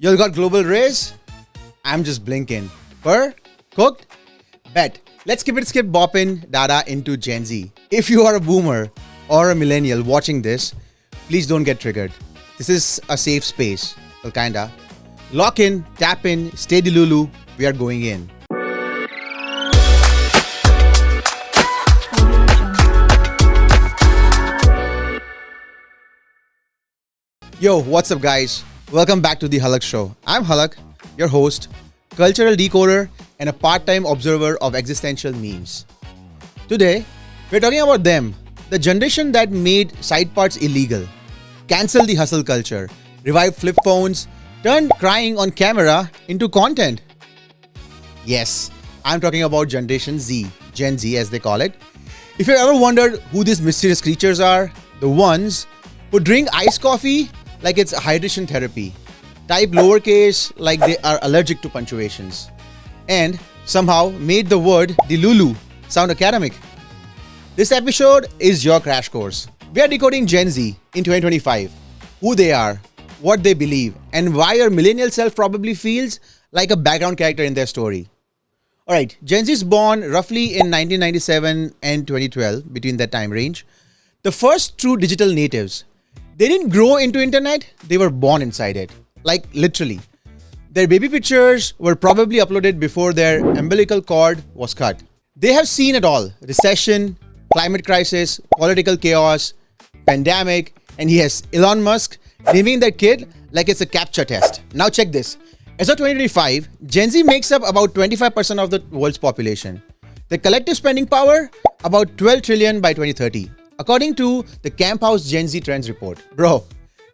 You got global race? I'm just blinking. Per? Cooked? Bet. Let's skip bopping data into Gen Z. If you are a boomer or a millennial watching this, please don't get triggered. This is a safe space. Well, kinda. Lock in, tap in, stay delulu. We are going in. Yo, what's up guys? Welcome back to the Halak Show. I'm Halak, your host, cultural decoder, and a part-time observer of existential memes. Today, we're talking about them, the generation that made side parts illegal, canceled the hustle culture, revived flip phones, turned crying on camera into content. Yes, I'm talking about Generation Z, Gen Z as they call it. If you ever wondered who these mysterious creatures are, the ones who drink iced coffee like it's hydration therapy, type lowercase like they are allergic to punctuations, and somehow made the word delulu sound academic. This episode is your crash course. We are decoding Gen Z in 2025, who they are, what they believe, and why your millennial self probably feels like a background character in their story. Alright, Gen Z is born roughly in 1997 and 2012, between that time range. The first true digital natives. They didn't grow into internet, they were born inside it. Like literally. Their baby pictures were probably uploaded before their umbilical cord was cut. They have seen it all. Recession, climate crisis, political chaos, pandemic, and yes, Elon Musk naming their kid like it's a CAPTCHA test. Now check this. As of 2025, Gen Z makes up about 25% of the world's population. The collective spending power, about 12 trillion by 2030. According to the Camp House Gen Z Trends report. Bro,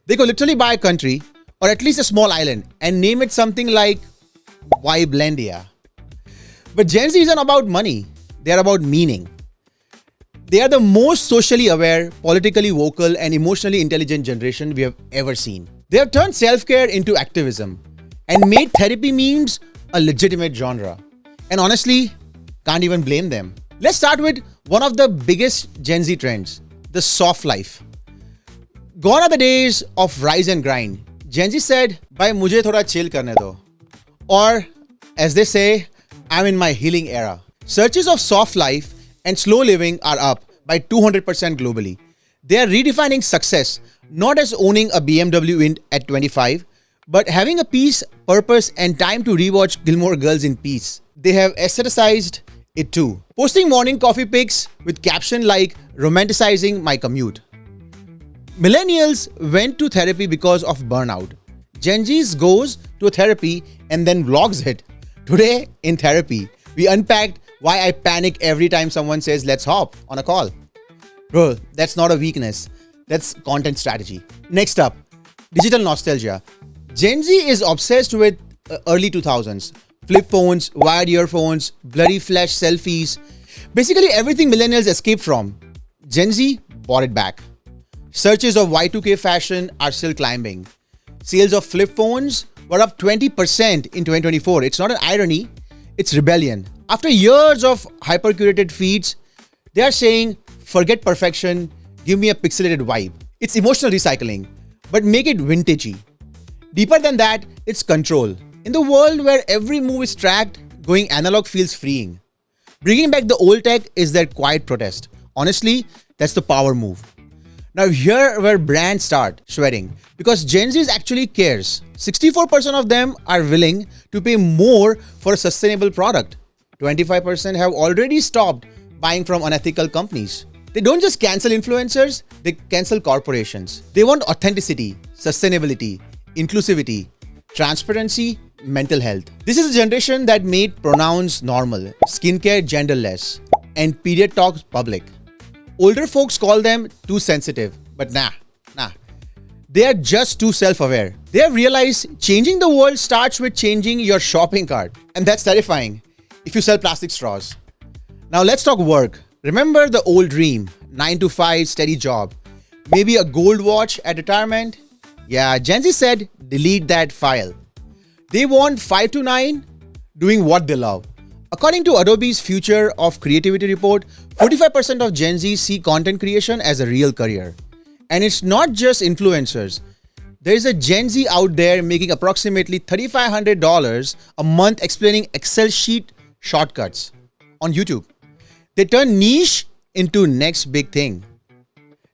they could literally buy a country or at least a small island and name it something like Viblandia. But Gen Z isn't about money. They are about meaning. They are the most socially aware, politically vocal, and emotionally intelligent generation we have ever seen. They have turned self-care into activism and made therapy memes a legitimate genre. And honestly, can't even blame them. Let's start with one of the biggest Gen Z trends, the soft life. Gone are the days of rise and grind. Gen Z said, "Bhai, mujhe thoda chill karne do." Or, as they say, "I'm in my healing era." Searches of soft life and slow living are up by 200% globally. They are redefining success, not as owning a BMW at 25, but having a peace, purpose, and time to rewatch Gilmore Girls in peace. They have aestheticized it too. Posting morning coffee pics with caption like romanticizing my commute. Millennials went to therapy because of burnout. Gen Z's goes to a therapy and then vlogs it. Today in therapy, we unpacked why I panic every time someone says let's hop on a call. Bro, that's not a weakness. That's content strategy. Next up, digital nostalgia. Gen Z is obsessed with early 2000s. Flip phones, wired earphones, blurry flash selfies. Basically everything millennials escaped from. Gen Z bought it back. Searches of Y2K fashion are still climbing. Sales of flip phones were up 20% in 2024. It's not an irony, it's rebellion. After years of hyper-curated feeds, they are saying, forget perfection, give me a pixelated vibe. It's emotional recycling, but make it vintagey. Deeper than that, it's control. In the world where every move is tracked, going analog feels freeing. Bringing back the old tech is their quiet protest. Honestly, that's the power move. Now here where brands start sweating, because Gen Z actually cares. 64% of them are willing to pay more for a sustainable product. 25% have already stopped buying from unethical companies. They don't just cancel influencers, they cancel corporations. They want authenticity, sustainability, inclusivity, transparency, mental health. This is a generation that made pronouns normal, skincare genderless, and period talks public. Older folks call them too sensitive, but nah. They are just too self-aware. They have realized changing the world starts with changing your shopping cart. And that's terrifying if you sell plastic straws. Now let's talk work. Remember the old dream, 9 to 5 steady job, maybe a gold watch at retirement? Yeah, Gen Z said delete that file. They want 5 to 9 doing what they love. According to Adobe's Future of Creativity report, 45% of Gen Z see content creation as a real career. And it's not just influencers. There is a Gen Z out there making approximately $3,500 a month explaining Excel sheet shortcuts on YouTube. They turn niche into next big thing.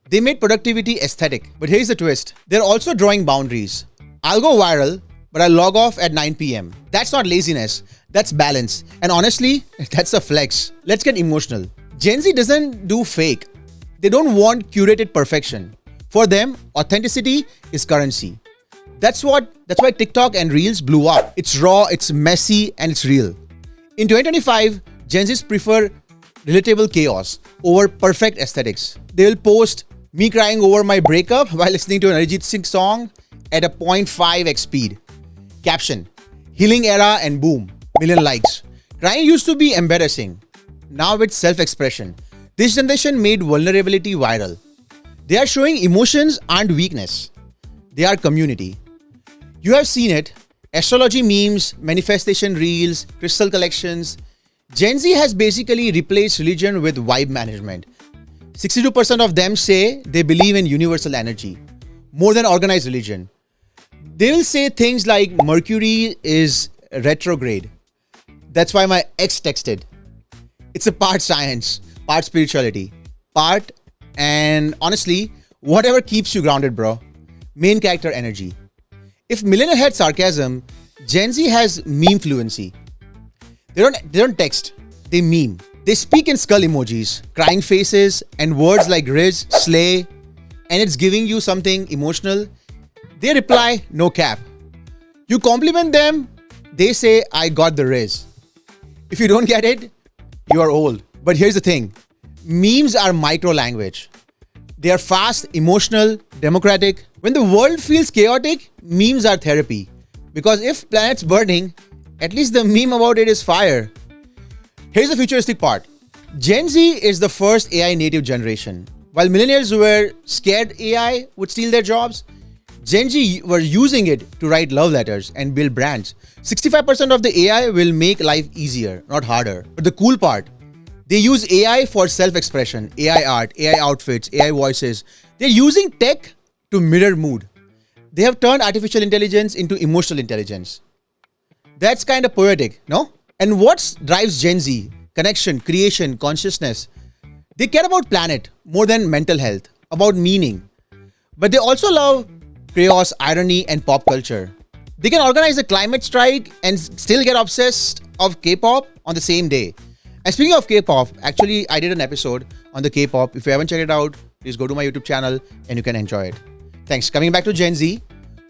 They made productivity aesthetic. But here's the twist. They're also drawing boundaries. I'll go viral, but I'll log off at 9 p.m. That's not laziness. That's balance. And honestly, that's a flex. Let's get emotional. Gen Z doesn't do fake. They don't want curated perfection. For them, authenticity is currency. That's why TikTok and Reels blew up. It's raw, it's messy, and it's real. In 2025, Gen Zs prefer relatable chaos over perfect aesthetics. They'll post me crying over my breakup while listening to an Arijit Singh song at a 0.5x speed. Caption, healing era, and boom, million likes. Crying used to be embarrassing. Now it's self-expression. This generation made vulnerability viral. They are showing emotions aren't weakness. They are community. You have seen it. Astrology memes, manifestation reels, crystal collections. Gen Z has basically replaced religion with vibe management. 62% of them say they believe in universal energy, more than organized religion. They will say things like Mercury is retrograde. That's why my ex texted. It's a part science, part spirituality, and honestly, whatever keeps you grounded, bro. Main character energy. If millennial had sarcasm, Gen Z has meme fluency. They don't text, they meme. They speak in skull emojis, crying faces, and words like Riz, slay, and it's giving you something emotional. They reply, no cap. You compliment them, they say, I got the Riz. If you don't get it, you are old. But here's the thing. Memes are micro language. They are fast, emotional, democratic. When the world feels chaotic, memes are therapy. Because if planet's burning, at least the meme about it is fire. Here's the futuristic part. Gen Z is the first AI native generation. While millennials were scared AI would steal their jobs, Gen Z were using it to write love letters and build brands. 65% of the AI will make life easier, not harder. But the cool part, they use AI for self-expression, AI art, AI outfits, AI voices. They're using tech to mirror mood. They have turned artificial intelligence into emotional intelligence. That's kind of poetic, no? And what drives Gen Z? Connection, creation, consciousness. They care about planet more than mental health, about meaning. But they also love chaos, irony, and pop culture. They can organize a climate strike and still get obsessed of K-pop on the same day. And speaking of K-pop, actually I did an episode on the K-pop. If you haven't checked it out, please go to my YouTube channel and you can enjoy it. Thanks. Coming back to Gen Z,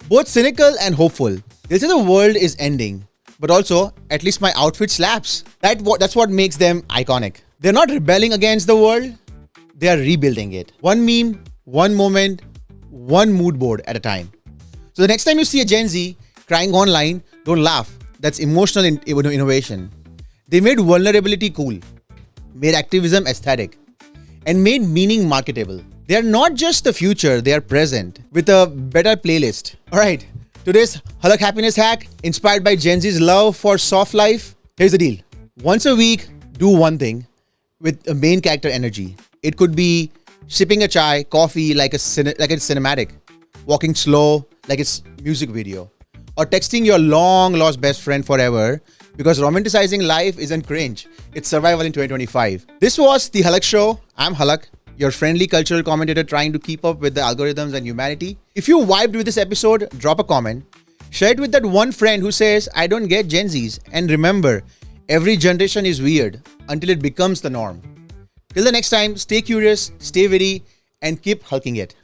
both cynical and hopeful. They say the world is ending, but also at least my outfit slaps. That's what makes them iconic. They're not rebelling against the world. They are rebuilding it. One meme, one moment, one mood board at a time. So the next time you see a Gen Z crying online, don't laugh. That's emotional innovation. They made vulnerability cool, made activism aesthetic, and made meaning marketable. They are not just the future, they are present with a better playlist. Alright, today's Halak Happiness Hack, inspired by Gen Z's love for soft life. Here's the deal. Once a week, do one thing with a main character energy. It could be sipping a chai, coffee like it's cinematic, walking slow like it's music video, or texting your long lost best friend forever, because romanticizing life isn't cringe, it's survival in 2025. This was the Halak Show. I'm Halak, your friendly cultural commentator trying to keep up with the algorithms and humanity. If you vibed with this episode, drop a comment. Share it with that one friend who says, I don't get Gen Zs. And remember, every generation is weird until it becomes the norm. Till the next time, stay curious, stay witty, and keep hulking it.